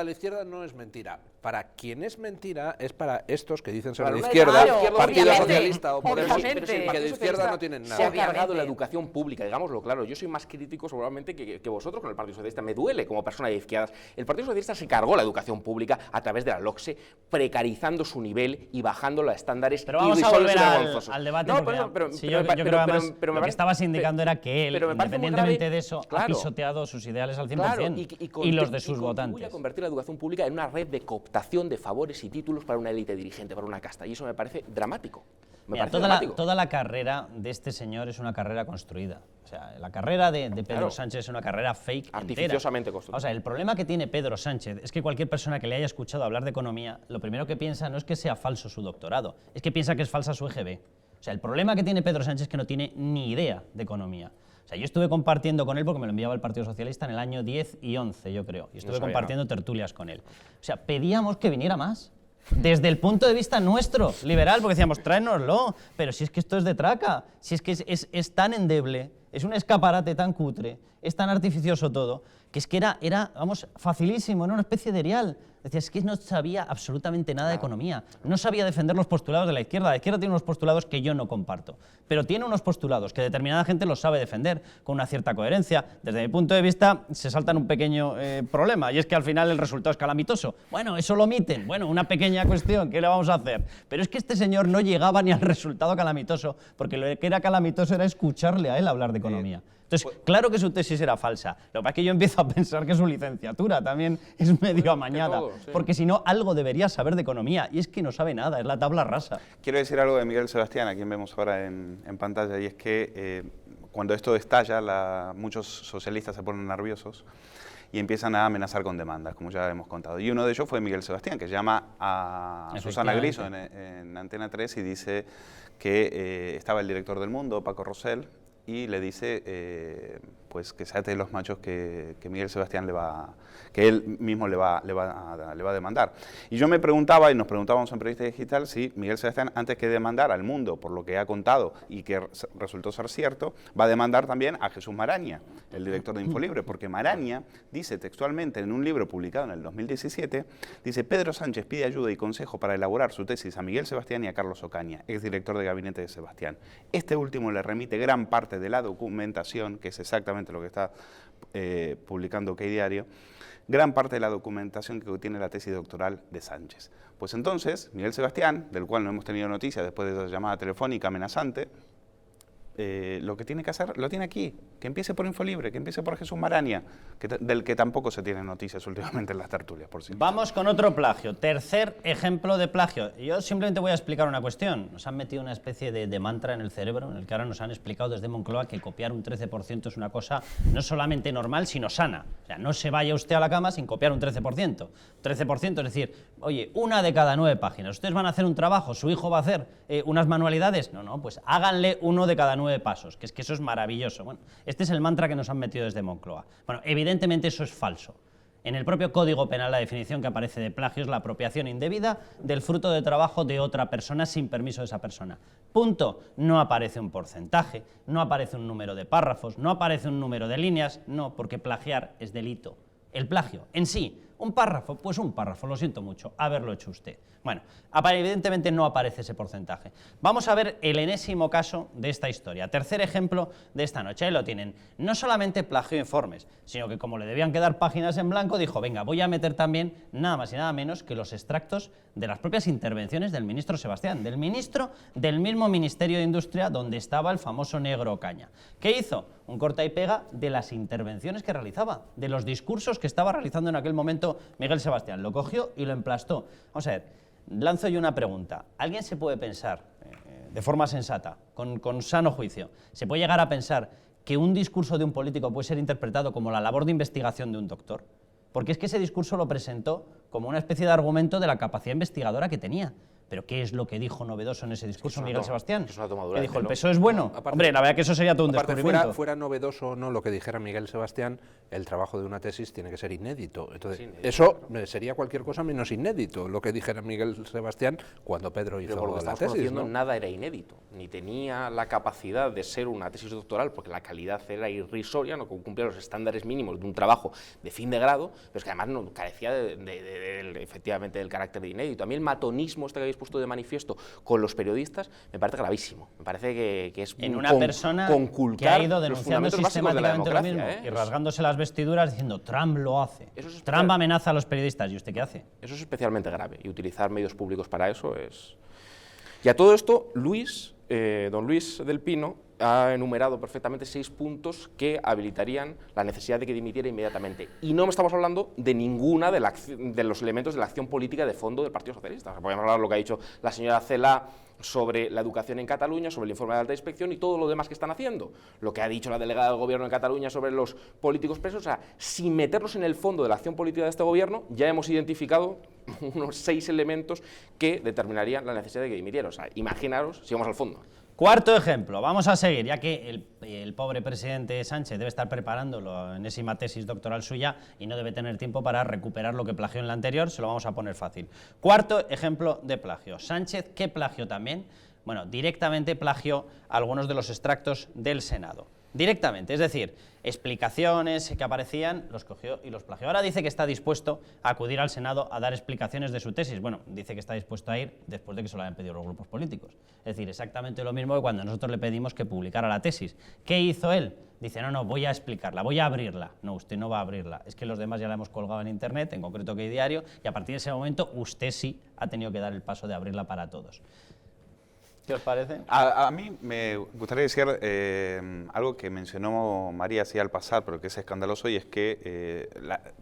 la izquierda no es mentira. Para quien es mentira es para estos que dicen ser de izquierda, Partido Socialista o Podemos, que de izquierda no tienen nada. Se ha cargado la educación pública, digámoslo claro. Yo soy más crítico seguramente que vosotros con el Partido Socialista. Me duele como persona de izquierdas. El Partido Socialista se cargó la educación pública a través de la LOCSE, precarizando su nivel y bajándola a estándares irrisorios y vergonzosos. Al debate, yo creo además lo que estabas indicando era que él, independientemente de eso, ha pisoteado sus ideales al 100% y los de sus votantes. Voy a convertir la educación pública en una red de cooptación de favores y títulos para una élite dirigente, para una casta, y eso me parece dramático. Toda la carrera de este señor es una carrera construida. O sea, la carrera de Pedro Sánchez es una carrera fake artificiosamente construida. O sea, el problema que tiene Pedro Sánchez es que cualquier persona que le haya escuchado hablar de economía, lo primero que piensa no es que sea falso su doctorado, es que piensa que es falsa su EGB. O sea, el problema que tiene Pedro Sánchez es que no tiene ni idea de economía. O sea, yo estuve compartiendo con él, porque me lo enviaba el Partido Socialista en el año 10 y 11, yo creo, y estuve compartiendo tertulias con él. O sea, pedíamos que viniera más. Desde el punto de vista nuestro, liberal, porque decíamos, tráenoslo, pero si es que esto es de traca, si es que es tan endeble, es un escaparate tan cutre, es tan artificioso todo, que es que era vamos, facilísimo, era una especie de erial. Decía, es que no sabía absolutamente nada de economía, no sabía defender los postulados de la izquierda. La izquierda tiene unos postulados que yo no comparto, pero tiene unos postulados que determinada gente los sabe defender con una cierta coherencia. Desde mi punto de vista, se saltan un pequeño problema, y es que al final el resultado es calamitoso. Bueno, eso lo omiten, bueno, una pequeña cuestión, ¿qué le vamos a hacer? Pero es que este señor no llegaba ni al resultado calamitoso, porque lo que era calamitoso era escucharle a él hablar de economía. Entonces, claro que su tesis era falsa. Lo que pasa es que yo empiezo a pensar que su licenciatura también es medio amañada, porque si no, algo debería saber de economía, y es que no sabe nada, es la tabla rasa. Quiero decir algo de Miguel Sebastián, a quien vemos ahora en pantalla, y es que cuando esto estalla, muchos socialistas se ponen nerviosos y empiezan a amenazar con demandas, como ya hemos contado. Y uno de ellos fue Miguel Sebastián, que llama a Susana Griso en Antena 3 y dice que estaba el director del Mundo, Paco Rosell, y le dice pues que se ate de los machos que Miguel Sebastián que él mismo le va a demandar. Y yo me preguntaba, y nos preguntábamos en Periodista Digital, si Miguel Sebastián, antes que demandar al Mundo por lo que ha contado y que resultó ser cierto, va a demandar también a Jesús Maraña, el director de Infolibre, porque Maraña dice textualmente en un libro publicado en el 2017, dice: Pedro Sánchez pide ayuda y consejo para elaborar su tesis a Miguel Sebastián y a Carlos Ocaña, exdirector de gabinete de Sebastián. Este último le remite gran parte de la documentación, que es exactamente lo que está publicando OK Diario, gran parte de la documentación que contiene la tesis doctoral de Sánchez. Pues entonces, Miguel Sebastián, del cual no hemos tenido noticia después de esa llamada telefónica amenazante, lo que tiene que hacer, lo tiene aquí. Que empiece por Infolibre, que empiece por Jesús Maraña, del que tampoco se tienen noticias últimamente en las tertulias, por cierto. Vamos con otro plagio, tercer ejemplo de plagio. Yo simplemente voy a explicar una cuestión. Nos han metido una especie de mantra en el cerebro, en el que ahora nos han explicado desde Moncloa que copiar un 13% es una cosa no solamente normal, sino sana. O sea, no se vaya usted a la cama sin copiar un 13%. 13% es decir, oye, 1 de cada 9 páginas. ¿Ustedes van a hacer un trabajo? ¿Su hijo va a hacer unas manualidades? No, pues háganle 1 de cada 9 pasos, que es que eso es maravilloso. Bueno, este es el mantra que nos han metido desde Moncloa. Bueno, evidentemente eso es falso. En el propio Código Penal la definición que aparece de plagio es la apropiación indebida del fruto de trabajo de otra persona sin permiso de esa persona. Punto. No aparece un porcentaje, no aparece un número de párrafos, no aparece un número de líneas, no, porque plagiar es delito. El plagio en sí, un párrafo, pues un párrafo, lo siento mucho, haberlo hecho usted. Bueno, evidentemente no aparece ese porcentaje. Vamos a ver el enésimo caso de esta historia. Tercer ejemplo de esta noche, ahí lo tienen. No solamente plagió informes, sino que como le debían quedar páginas en blanco, dijo, venga, voy a meter también nada más y nada menos que los extractos de las propias intervenciones del ministro Sebastián, del ministro del mismo Ministerio de Industria donde estaba el famoso negro Caña. ¿Qué hizo? Un corta y pega de las intervenciones que realizaba, de los discursos que estaba realizando en aquel momento Miguel Sebastián. Lo cogió y lo emplastó. Vamos a ver, lanzo yo una pregunta. ¿Alguien se puede pensar, de forma sensata, con sano juicio, se puede llegar a pensar que un discurso de un político puede ser interpretado como la labor de investigación de un doctor? Porque es que ese discurso lo presentó como una especie de argumento de la capacidad investigadora que tenía. ¿Pero qué es lo que dijo novedoso en ese discurso Miguel Sebastián? Es una tomadura ¿Qué de dijo? ¿El pelo. PSOE es bueno? Aparte, hombre, la verdad que eso sería todo un descubrimiento. Fuera novedoso o no lo que dijera Miguel Sebastián, el trabajo de una tesis tiene que ser inédito. Entonces, eso sería cualquier cosa menos inédito, lo que dijera Miguel Sebastián cuando Pedro hizo Pero por lo que la estamos tesis, conociendo, ¿no? nada era inédito, ni tenía la capacidad de ser una tesis doctoral, porque la calidad era irrisoria, no cumplía los estándares mínimos de un trabajo de fin de grado, pero es que además no carecía efectivamente del carácter de inédito. A mí el matonismo este que habéis puesto de manifiesto con los periodistas me parece gravísimo, me parece que es en una persona que ha ido denunciando sistemáticamente lo mismo y rasgándose las vestiduras diciendo Trump lo hace, Trump amenaza a los periodistas, ¿y usted qué hace? Eso es especialmente grave, y utilizar medios públicos para eso es... Y a todo esto, don Luis del Pino ha enumerado perfectamente 6 puntos que habilitarían la necesidad de que dimitiera inmediatamente. Y no estamos hablando de ninguna de los elementos de la acción política de fondo del Partido Socialista. O sea, podemos hablar de lo que ha dicho la señora Cela sobre la educación en Cataluña, sobre el informe de alta inspección y todo lo demás que están haciendo. Lo que ha dicho la delegada del Gobierno en Cataluña sobre los políticos presos. O sea, sin meternos en el fondo de la acción política de este Gobierno, ya hemos identificado unos 6 elementos que determinarían la necesidad de que dimitiera. O sea, imaginaros si vamos al fondo. Cuarto ejemplo, vamos a seguir, ya que el pobre presidente Sánchez debe estar preparando la enésima tesis doctoral suya y no debe tener tiempo para recuperar lo que plagió en la anterior, se lo vamos a poner fácil. Cuarto ejemplo de plagio. Sánchez, ¿qué plagió también? Bueno, directamente plagió algunos de los extractos del Senado. Directamente, es decir, explicaciones que aparecían, los cogió y los plagió. Ahora dice que está dispuesto a acudir al Senado a dar explicaciones de su tesis. Bueno, dice que está dispuesto a ir después de que se lo hayan pedido los grupos políticos. Es decir, exactamente lo mismo que cuando nosotros le pedimos que publicara la tesis. ¿Qué hizo él? Dice, no, voy a explicarla, voy a abrirla. No, usted no va a abrirla. Es que los demás ya la hemos colgado en Internet, en concreto que hay diario, y a partir de ese momento usted sí ha tenido que dar el paso de abrirla para todos. ¿Qué os parece? A mí me gustaría decir algo que mencionó María así al pasar, pero que es escandaloso, y es que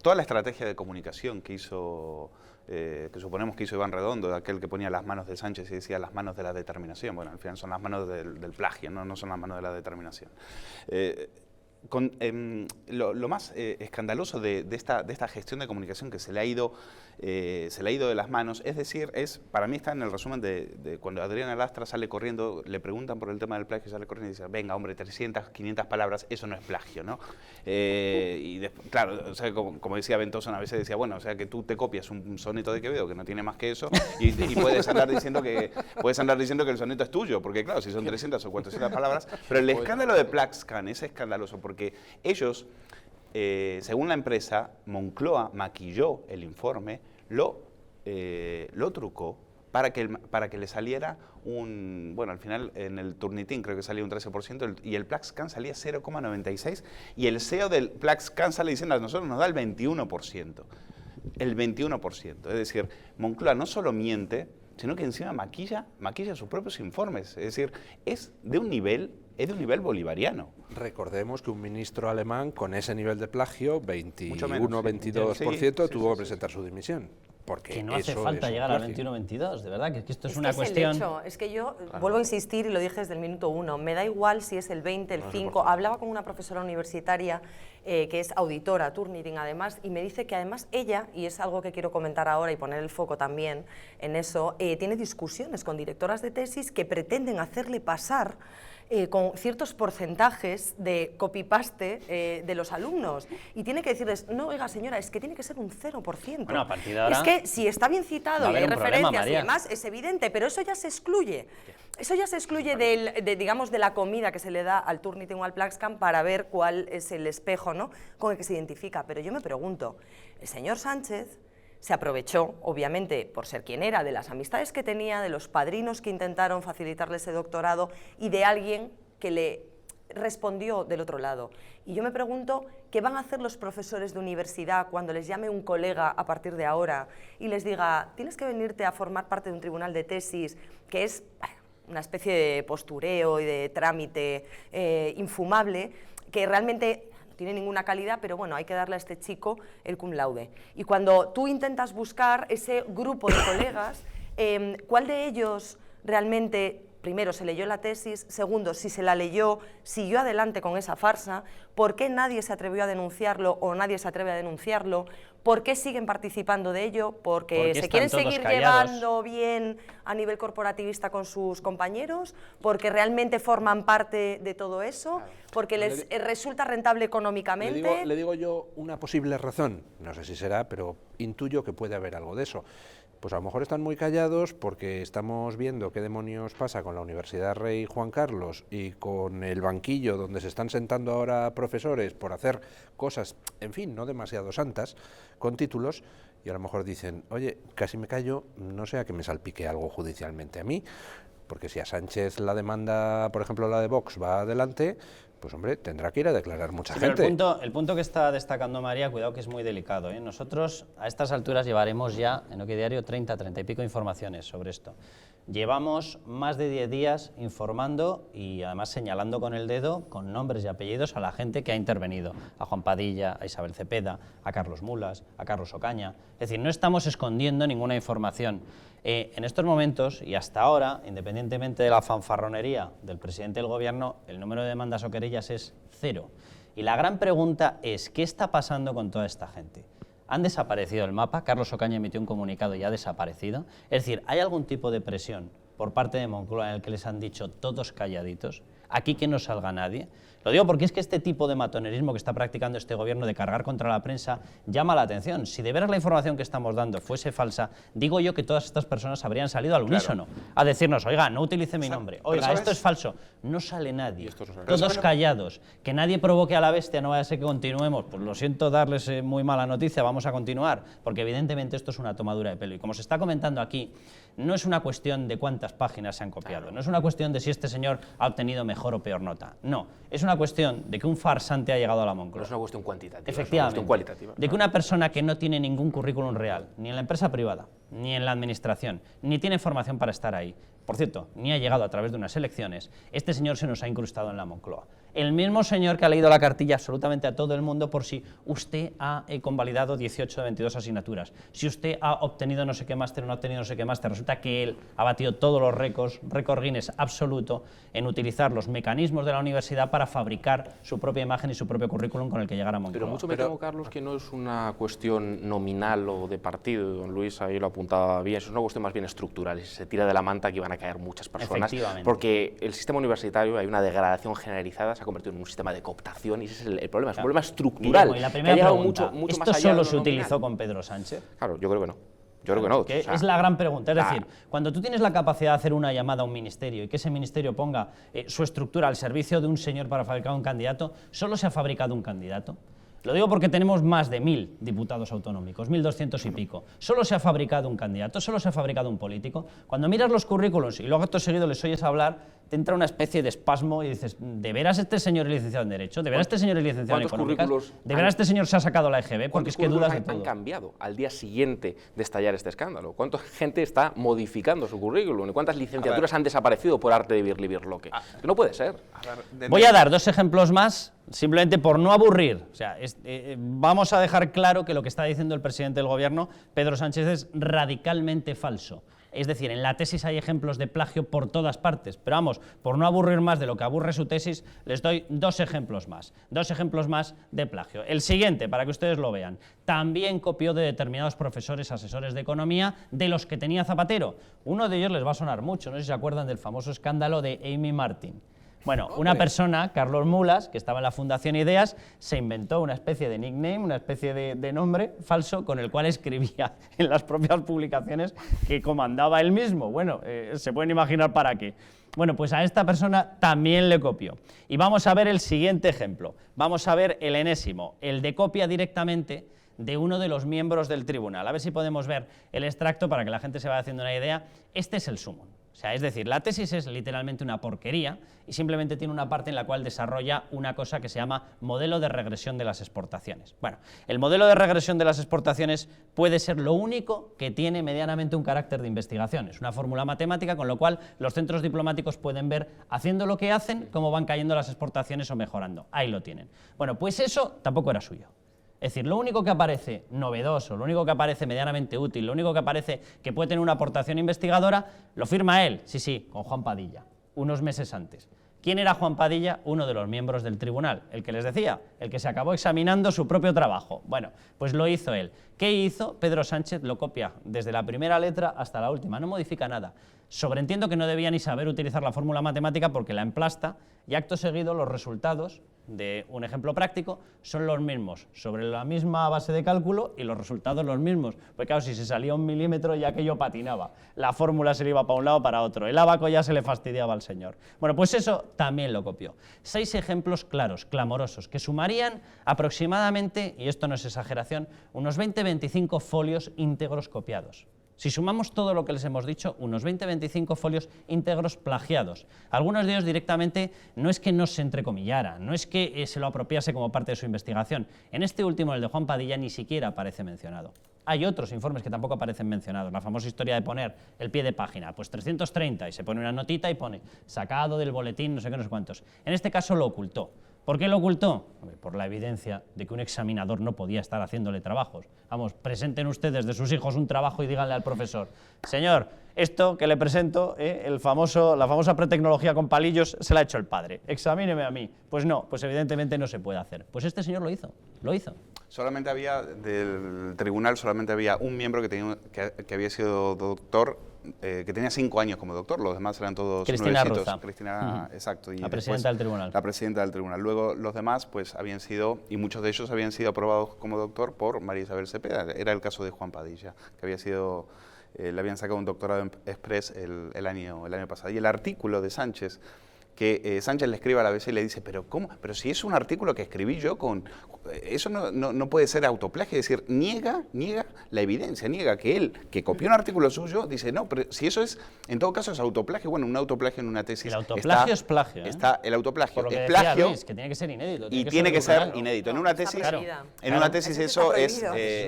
toda la estrategia de comunicación que hizo, que suponemos que hizo Iván Redondo, de aquel que ponía las manos de Sánchez y decía las manos de la determinación, bueno, al final son las manos del plagio, no son las manos de la determinación. Lo más escandaloso de esta gestión de comunicación que se le ha ido de las manos, es decir, para mí está en el resumen de cuando Adriana Lastra sale corriendo, le preguntan por el tema del plagio, sale corriendo y dice, venga hombre, 300, 500 palabras, eso no es plagio, ¿no? Y después, claro, o sea, como decía Ventosa a veces decía, bueno, o sea que tú te copias un soneto de Quevedo que no tiene más que eso y puedes andar diciendo que el soneto es tuyo, porque claro, si son 300 o 400 palabras, pero el escándalo de Plaxcan es escandaloso porque ellos, según la empresa, Moncloa maquilló el informe, lo trucó para que le saliera bueno, al final en el Turnitin creo que salía un 13% y el Plaxcan salía 0,96% y el CEO del Plaxcan sale diciendo a nosotros nos da el 21%. El 21%. Es decir, Moncloa no solo miente, sino que encima maquilla sus propios informes. Es decir, es de un nivel es de un nivel bolivariano. Recordemos que un ministro alemán con ese nivel de plagio, 21-22%, tuvo que presentar su dimisión. Porque que no hace falta llegar al 21-22, de verdad, que esto es una que cuestión... Es el hecho, es que yo vuelvo a insistir y lo dije desde el minuto 1, me da igual si es el 20, el 5, hablaba con una profesora universitaria que es auditora, Turnitin además, y me dice que además ella, y es algo que quiero comentar ahora y poner el foco también en eso, tiene discusiones con directoras de tesis que pretenden hacerle pasar con ciertos porcentajes de copy-paste de los alumnos. Y tiene que decirles, no, oiga señora, es que tiene que ser un 0%. Bueno, a partir de ahora, es que si está bien citado y hay referencias y demás, es evidente, pero eso ya se excluye. Eso ya se excluye digamos, de la comida que se le da al Turnitin o al Plaxcam para ver cuál es el espejo, ¿no?, con el que se identifica. Pero yo me pregunto, el señor Sánchez se aprovechó, obviamente, por ser quien era, de las amistades que tenía, de los padrinos que intentaron facilitarle ese doctorado y de alguien que le respondió del otro lado. Y yo me pregunto, ¿qué van a hacer los profesores de universidad cuando les llame un colega a partir de ahora y les diga, tienes que venirte a formar parte de un tribunal de tesis, que es una especie de postureo y de trámite infumable, que realmente tiene ninguna calidad, pero bueno, hay que darle a este chico el cum laude. Y cuando tú intentas buscar ese grupo de colegas, ¿cuál de ellos realmente, primero, se leyó la tesis? Segundo, si se la leyó, siguió adelante con esa farsa? ¿Por qué nadie se atrevió a denunciarlo o nadie se atreve a denunciarlo? ¿Por qué siguen participando de ello? ¿Porque se quieren seguir llevando bien a nivel corporativista con sus compañeros? ¿Porque realmente forman parte de todo eso? ¿Porque les resulta rentable económicamente? Le digo yo una posible razón, no sé si será, pero intuyo que puede haber algo de eso. Pues a lo mejor están muy callados porque estamos viendo qué demonios pasa con la Universidad Rey Juan Carlos y con el banquillo donde se están sentando ahora profesores por hacer cosas, en fin, no demasiado santas, con títulos, y a lo mejor dicen, oye, casi me callo, no sea que me salpique algo judicialmente a mí, porque si a Sánchez la demanda, por ejemplo la de Vox, va adelante, pues hombre, tendrá que ir a declarar mucha gente. Pero el punto que está destacando María, cuidado que es muy delicado, ¿eh? Nosotros a estas alturas llevaremos ya, en OK Diario, 30 y pico informaciones sobre esto. Llevamos más de 10 días informando y además señalando con el dedo, con nombres y apellidos, a la gente que ha intervenido. A Juan Padilla, a Isabel Cepeda, a Carlos Mulas, a Carlos Ocaña. Es decir, no estamos escondiendo ninguna información. En estos momentos y hasta ahora, independientemente de la fanfarronería del presidente del gobierno, el número de demandas o querellas es 0. Y la gran pregunta es, ¿qué está pasando con toda esta gente? ¿Han desaparecido el mapa? Carlos Ocaña emitió un comunicado y ha desaparecido. Es decir, ¿hay algún tipo de presión por parte de Moncloa en el que les han dicho todos calladitos? Aquí que no salga nadie. Lo digo porque es que este tipo de matonerismo que está practicando este gobierno de cargar contra la prensa llama la atención. Si de veras la información que estamos dando fuese falsa, digo yo que todas estas personas habrían salido al unísono a decirnos, oiga, no utilice mi nombre, oiga, esto es falso. No sale nadie, todos callados, que nadie provoque a la bestia, no vaya a ser que continuemos. Pues lo siento darles muy mala noticia, vamos a continuar, porque evidentemente esto es una tomadura de pelo. Y como se está comentando aquí, no es una cuestión de cuántas páginas se han copiado, no es una cuestión de si este señor ha obtenido mejor o peor nota, no, es una cuestión de que un farsante ha llegado a la Moncloa. No es una cuestión cuantitativa, efectivamente, es una cuestión cualitativa. De que una persona que no tiene ningún currículum real, ni en la empresa privada, ni en la administración, ni tiene formación para estar ahí, por cierto, ni ha llegado a través de unas elecciones, este señor se nos ha incrustado en la Moncloa. El mismo señor que ha leído la cartilla absolutamente a todo el mundo por si usted ha convalidado 18 de 22 asignaturas, si usted ha obtenido no sé qué máster o no ha obtenido no sé qué máster. Resulta que él ha batido todos los récords Guinness absoluto en utilizar los mecanismos de la universidad para fabricar su propia imagen y su propio currículum con el que llegar a Moncloa. Pero mucho me temo, Carlos, que no es una cuestión nominal o de partido, don Luis ahí lo apuntaba bien, es una cuestión más bien estructural, y se tira de la manta que van a caer muchas personas, porque el sistema universitario, hay una degradación generalizada, se ha convertido en un sistema de cooptación y ese es el problema, es un problema estructural. Guillermo, y la primera pregunta, ¿esto solo se utilizó con Pedro Sánchez? Claro, yo creo que no. Yo creo que no. Que es la gran pregunta, es decir, cuando tú tienes la capacidad de hacer una llamada a un ministerio y que ese ministerio ponga su estructura al servicio de un señor para fabricar un candidato, ¿solo se ha fabricado un candidato? Lo digo porque tenemos más de 1000 diputados autonómicos, 1200 y pico. Solo se ha fabricado un candidato, solo se ha fabricado un político. Cuando miras los currículos y luego acto seguido les oyes hablar, te entra una especie de espasmo y dices, ¿de veras este señor es licenciado en Derecho? ¿De veras este señor es licenciado en Económicas? ¿De veras este señor se ha sacado la EGB? Porque es que dudas de todo. ¿Han cambiado al día siguiente de estallar este escándalo? ¿Cuánta gente está modificando su currículum? ¿Y cuántas licenciaturas han desaparecido por arte de birlibirloque? Que no puede ser. Voy a dar 2 ejemplos más, simplemente por no aburrir. O sea, vamos a dejar claro que lo que está diciendo el presidente del Gobierno, Pedro Sánchez, es radicalmente falso. Es decir, en la tesis hay ejemplos de plagio por todas partes, pero vamos, por no aburrir más de lo que aburre su tesis, les doy 2 ejemplos más de plagio. El siguiente, para que ustedes lo vean, también copió de determinados profesores, asesores de economía, de los que tenía Zapatero. Uno de ellos les va a sonar mucho, no sé si se acuerdan del famoso escándalo de Amy Martin. Bueno, una persona, Carlos Mulas, que estaba en la Fundación Ideas, se inventó una especie de nickname, una especie de nombre falso con el cual escribía en las propias publicaciones que comandaba él mismo. Bueno, se pueden imaginar para qué. Bueno, pues a esta persona también le copió. Y vamos a ver el siguiente ejemplo. Vamos a ver el enésimo, el de copia directamente de uno de los miembros del tribunal. A ver si podemos ver el extracto para que la gente se vaya haciendo una idea. Este es el sumum. O sea, es decir, la tesis es literalmente una porquería y simplemente tiene una parte en la cual desarrolla una cosa que se llama modelo de regresión de las exportaciones. Bueno, el modelo de regresión de las exportaciones puede ser lo único que tiene medianamente un carácter de investigación. Es una fórmula matemática con lo cual los centros diplomáticos pueden ver, haciendo lo que hacen, cómo van cayendo las exportaciones o mejorando. Ahí lo tienen. Bueno, pues eso tampoco era suyo. Es decir, lo único que aparece novedoso, lo único que aparece medianamente útil, lo único que aparece que puede tener una aportación investigadora, lo firma él, sí, con Juan Padilla, unos meses antes. ¿Quién era Juan Padilla? Uno de los miembros del tribunal, el que les decía, el que se acabó examinando su propio trabajo. Bueno, pues lo hizo él. ¿Qué hizo? Pedro Sánchez lo copia desde la primera letra hasta la última, no modifica nada. Sobreentiendo que no debía ni saber utilizar la fórmula matemática porque la emplasta y acto seguido los resultados de un ejemplo práctico son los mismos, sobre la misma base de cálculo y los resultados los mismos. Pues claro, si se salía 1 milímetro ya aquello patinaba, la fórmula se le iba para un lado o para otro, el ábaco ya se le fastidiaba al señor. Bueno, pues eso también lo copió. 6 ejemplos claros, clamorosos, que sumarían aproximadamente, y esto no es exageración, unos 20-25 folios íntegros copiados. Si sumamos todo lo que les hemos dicho, unos 20-25 folios íntegros plagiados. Algunos de ellos directamente no es que no se entrecomillara, no es que se lo apropiase como parte de su investigación. En este último, el de Juan Padilla, ni siquiera aparece mencionado. Hay otros informes que tampoco aparecen mencionados. La famosa historia de poner el pie de página, pues 330, y se pone una notita y pone sacado del boletín, no sé qué, no sé cuántos. En este caso lo ocultó. ¿Por qué lo ocultó? Por la evidencia de que un examinador no podía estar haciéndole trabajos. Vamos, presenten ustedes de sus hijos un trabajo y díganle al profesor, señor, esto que le presento, la famosa pretecnología con palillos, se la ha hecho el padre, examíneme a mí. Pues no, pues evidentemente no se puede hacer. Pues este señor lo hizo. Solamente había, del tribunal, solamente había un miembro que había sido doctor, que tenía 5 años como doctor, los demás eran todos Cristina nuevecitos. Roza. Cristina, exacto. Y la presidenta del tribunal. La presidenta del tribunal. Luego los demás, pues habían sido, y muchos de ellos habían sido aprobados como doctor por María Isabel Cepeda. Era el caso de Juan Padilla, que había sido, le habían sacado un doctorado en express el año pasado. Y el artículo de Sánchez, que Sánchez le escribe a la BBC y le dice, pero ¿cómo? Pero si es un artículo que escribí yo eso no puede ser autoplagio, es decir, niega la evidencia, niega que él, que copió un artículo suyo, dice, no, pero si eso es, en todo caso es autoplagio, bueno, un autoplagio en una tesis. El autoplagio es plagio, ¿eh? El autoplagio es plagio. Luis, que tiene que ser inédito. Tiene que ser inédito. En una tesis eso es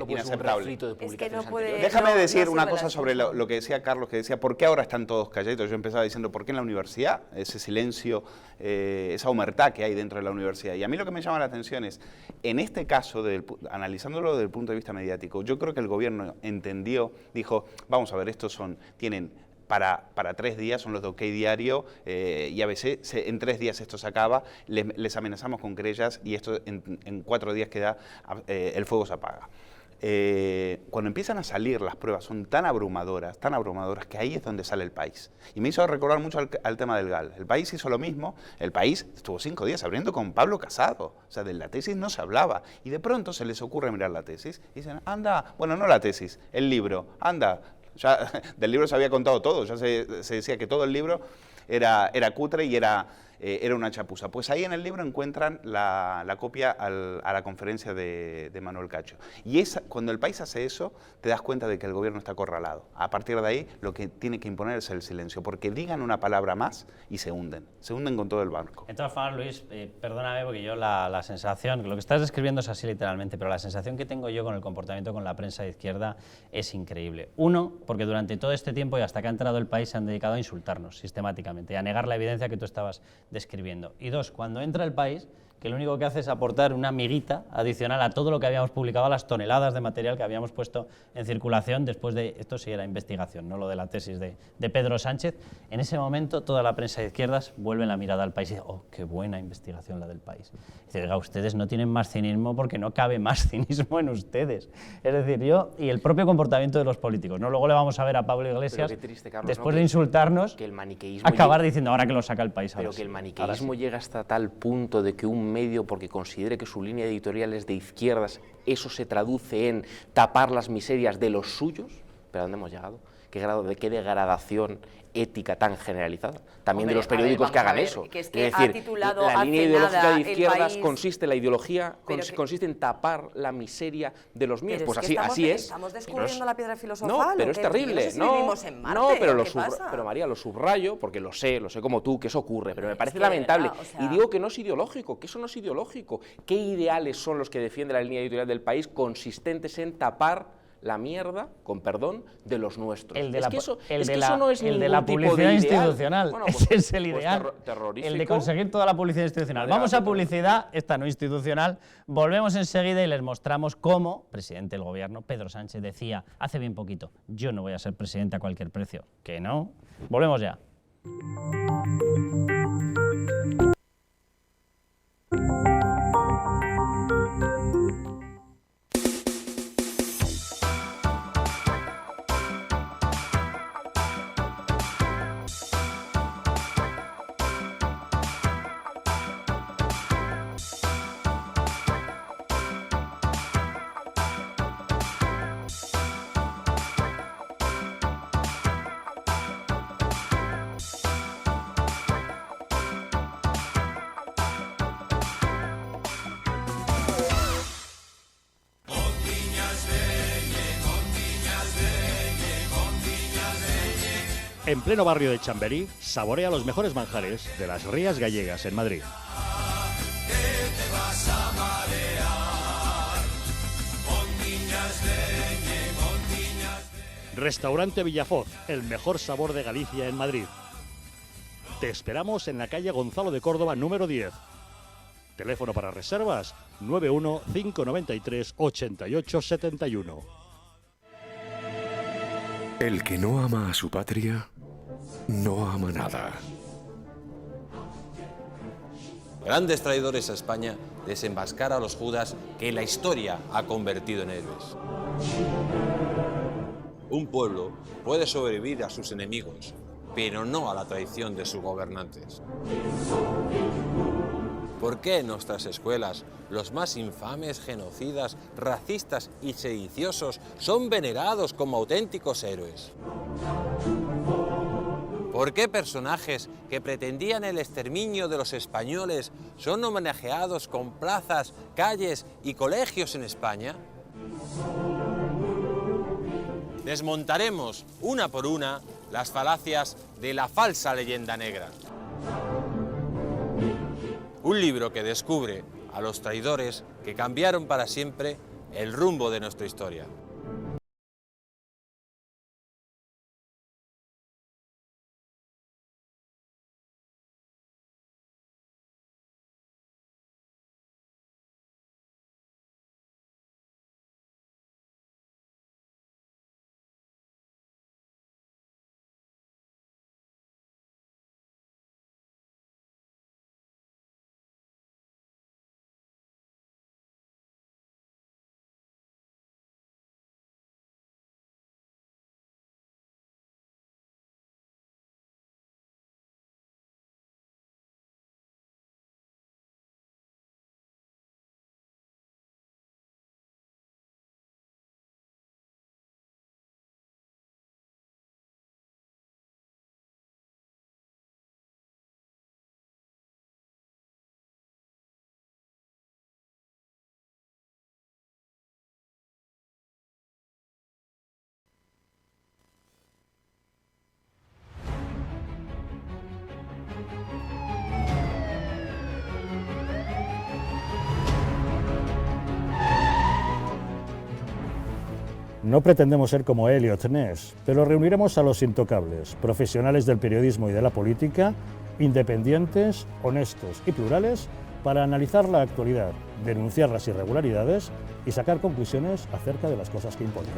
inaceptable. Es que no puede, Déjame decir una cosa sobre lo que decía Carlos, que decía, ¿por qué ahora están todos calladitos? Yo empezaba diciendo, ¿por qué en la universidad? Ese silencio, esa humertad que hay dentro de la universidad. Y a mí lo que me llama la atención es, en este caso, analizándolo desde el punto de vista mediático, yo creo que el gobierno entendió, dijo, vamos a ver, tienen para 3 días, son los de OK Diario, y a veces en 3 días esto se acaba, les amenazamos con querellas y esto en 4 días el fuego se apaga. Cuando empiezan a salir las pruebas son tan abrumadoras, que ahí es donde sale El País. Y me hizo recordar mucho al tema del GAL. El País hizo lo mismo, El País estuvo 5 días abriendo con Pablo Casado, o sea, de la tesis no se hablaba, y de pronto se les ocurre mirar la tesis, y dicen, anda, bueno, no la tesis, el libro, anda, ya del libro se había contado todo, ya se decía que todo el libro era cutre y era era una chapuza. Pues ahí en el libro encuentran la copia a la conferencia de Manuel Cacho. Y cuando el país hace eso, te das cuenta de que el gobierno está acorralado. A partir de ahí, lo que tiene que imponer es el silencio, porque digan una palabra más y se hunden con todo el barco. De todas formas, Luis, perdóname, porque yo la sensación, lo que estás describiendo es así literalmente, pero la sensación que tengo yo con el comportamiento con la prensa de izquierda es increíble. Uno, porque durante todo este tiempo y hasta que ha entrado el país se han dedicado a insultarnos sistemáticamente y a negar la evidencia que tú estabas describiendo. Y dos, cuando entra el país, que lo único que hace es aportar una miguita adicional a todo lo que habíamos publicado, a las toneladas de material que habíamos puesto en circulación después de, esto sí era investigación, no lo de la tesis de Pedro Sánchez. En ese momento toda la prensa de izquierdas vuelve la mirada al país y dice, oh, qué buena investigación la del país. Y dice, oiga, ustedes no tienen más cinismo porque no cabe más cinismo en ustedes. Es decir, y el propio comportamiento de los políticos, ¿no? Luego le vamos a ver a Pablo Iglesias, triste, Carlos, después ¿no? de insultarnos, que el maniqueísmo acabar diciendo, ahora que lo saca el país. Pero que el maniqueísmo llega hasta tal punto de que un medio, porque considere que su línea editorial es de izquierdas, eso se traduce en tapar las miserias de los suyos. ¿Pero a dónde hemos llegado? ¿Qué grado de qué degradación ética tan generalizada? También de los periódicos que hagan eso. Que es que es decir, ha titulado la línea ideológica de izquierdas consiste consiste en tapar la miseria de los míos. Pues es así es. ¿Estamos descubriendo la piedra filosofal? No, pero es terrible. No sé si vivimos en Marte, no, pero, pero María, lo subrayo porque lo sé como tú, que eso ocurre, pero me parece lamentable. Y digo que no es ideológico, que eso no es ideológico. ¿Qué ideales son los que defiende la línea editorial del país consistentes en tapar la mierda, con perdón, de los nuestros? El de publicidad la publicidad institucional. Bueno, pues, ese es el ideal. El de conseguir toda la publicidad institucional. Vamos a publicidad, esta no institucional. Volvemos enseguida y les mostramos cómo presidente del gobierno, Pedro Sánchez, decía hace bien poquito, yo no voy a ser presidente a cualquier precio. Que no. Volvemos ya. En pleno barrio de Chamberí, saborea los mejores manjares de las rías gallegas en Madrid. Restaurante Villafoz, el mejor sabor de Galicia en Madrid. Te esperamos en la calle Gonzalo de Córdoba, número 10. Teléfono para reservas 91 593 88 71. El que no ama a su patria, no ama nada. Grandes traidores a España, desenmascara a los judas que la historia ha convertido en héroes. Un pueblo puede sobrevivir a sus enemigos, pero no a la traición de sus gobernantes. ¿Por qué en nuestras escuelas los más infames, genocidas, racistas y sediciosos son venerados como auténticos héroes? ¿Por qué personajes que pretendían el exterminio de los españoles son homenajeados con plazas, calles y colegios en España? Desmontaremos una por una las falacias de la falsa leyenda negra. Un libro que descubre a los traidores que cambiaron para siempre el rumbo de nuestra historia. No pretendemos ser como Elliot Ness, pero reuniremos a los intocables, profesionales del periodismo y de la política, independientes, honestos y plurales, para analizar la actualidad, denunciar las irregularidades y sacar conclusiones acerca de las cosas que importan.